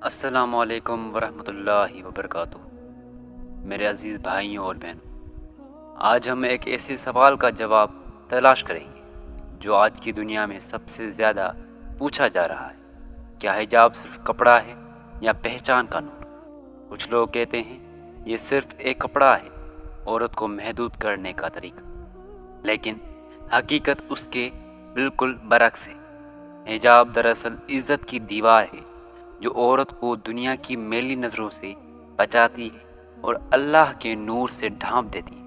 السلام علیکم ورحمۃ اللہ وبرکاتہ۔ میرے عزیز بھائیوں اور بہنوں، آج ہم ایک ایسے سوال کا جواب تلاش کریں گے جو آج کی دنیا میں سب سے زیادہ پوچھا جا رہا ہے۔ کیا حجاب صرف کپڑا ہے یا پہچان کا نور؟ کچھ لوگ کہتے ہیں یہ صرف ایک کپڑا ہے، عورت کو محدود کرنے کا طریقہ، لیکن حقیقت اس کے بالکل برعکس ہے۔ حجاب دراصل عزت کی دیوار ہے جو عورت کو دنیا کی میلی نظروں سے بچاتی ہے اور اللہ کے نور سے ڈھانپ دیتی ہے۔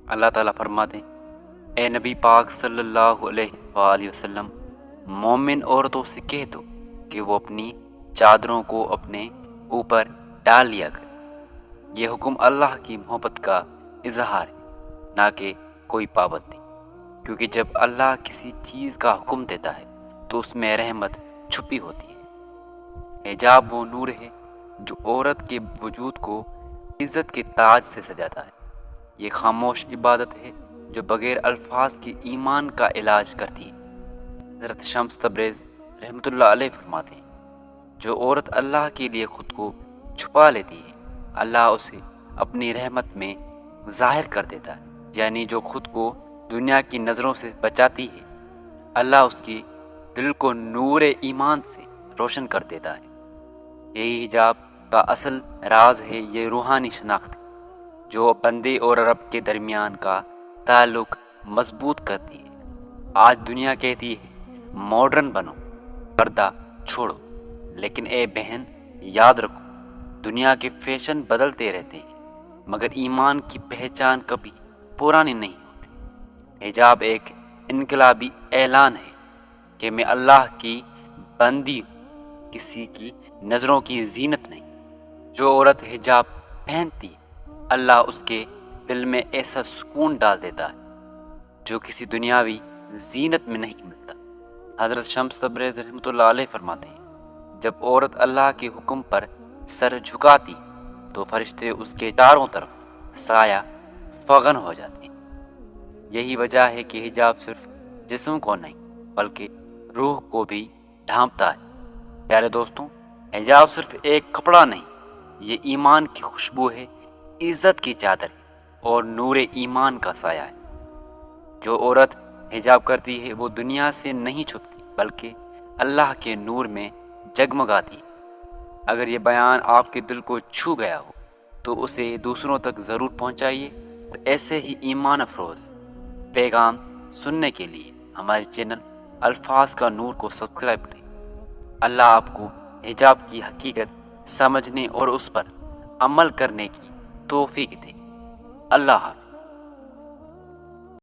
اللہ تعالیٰ فرماتے ہیں، اے نبی پاک صلی اللہ علیہ وآلہ وسلم، مومن عورتوں سے کہہ دو کہ وہ اپنی چادروں کو اپنے اوپر ڈال لیا کریں۔ یہ حکم اللہ کی محبت کا اظہار ہے، نہ کہ کوئی پابندی، کیونکہ جب اللہ کسی چیز کا حکم دیتا ہے تو اس میں رحمت چھپی ہوتی ہے۔ حجاب وہ نور ہے جو عورت کے وجود کو عزت کے تاج سے سجاتا ہے۔ یہ خاموش عبادت ہے جو بغیر الفاظ کے ایمان کا علاج کرتی ہے۔ حضرت شمس تبریز رحمۃ اللہ علیہ فرماتے ہیں، جو عورت اللہ کے لیے خود کو چھپا لیتی ہے، اللہ اسے اپنی رحمت میں ظاہر کر دیتا ہے۔ یعنی جو خود کو دنیا کی نظروں سے بچاتی ہے، اللہ اس کے دل کو نور ایمان سے روشن کر دیتا ہے۔ یہی حجاب کا اصل راز ہے، یہ روحانی شناخت ہے جو بندے اور رب کے درمیان کا تعلق مضبوط کرتی ہے۔ آج دنیا کہتی ہے ماڈرن بنو، پردہ چھوڑو، لیکن اے بہن یاد رکھو، دنیا کے فیشن بدلتے رہتے ہیں مگر ایمان کی پہچان کبھی پرانی نہیں ہوتی۔ حجاب ایک انقلابی اعلان ہے کہ میں اللہ کی بندی ہوں، کسی کی نظروں کی زینت نہیں۔ جو عورت حجاب پہنتی ہے، اللہ اس کے دل میں ایسا سکون ڈال دیتا ہے جو کسی دنیاوی زینت میں نہیں ملتا۔ حضرت شمس تبریز رحمۃ اللہ علیہ فرماتے ہیں، جب عورت اللہ کے حکم پر سر جھکاتی تو فرشتے اس کے چاروں طرف سایہ فغن ہو جاتے ہیں۔ یہی وجہ ہے کہ حجاب صرف جسم کو نہیں بلکہ روح کو بھی ڈھانپتا ہے۔ پیارے دوستوں، حجاب صرف ایک کپڑا نہیں، یہ ایمان کی خوشبو ہے، عزت کی چادر ہے اور نور ایمان کا سایہ ہے۔ جو عورت حجاب کرتی ہے وہ دنیا سے نہیں چھپتی بلکہ اللہ کے نور میں جگمگاتی ہے۔ اگر یہ بیان آپ کے دل کو چھو گیا ہو تو اسے دوسروں تک ضرور پہنچائیے، اور ایسے ہی ایمان افروز پیغام سننے کے لیے ہمارے چینل الفاظ کا نور کو سبسکرائب کریں۔ اللہ آپ کو حجاب کی حقیقت سمجھنے اور اس پر عمل کرنے کی توفیق دے۔ اللہ حافظ۔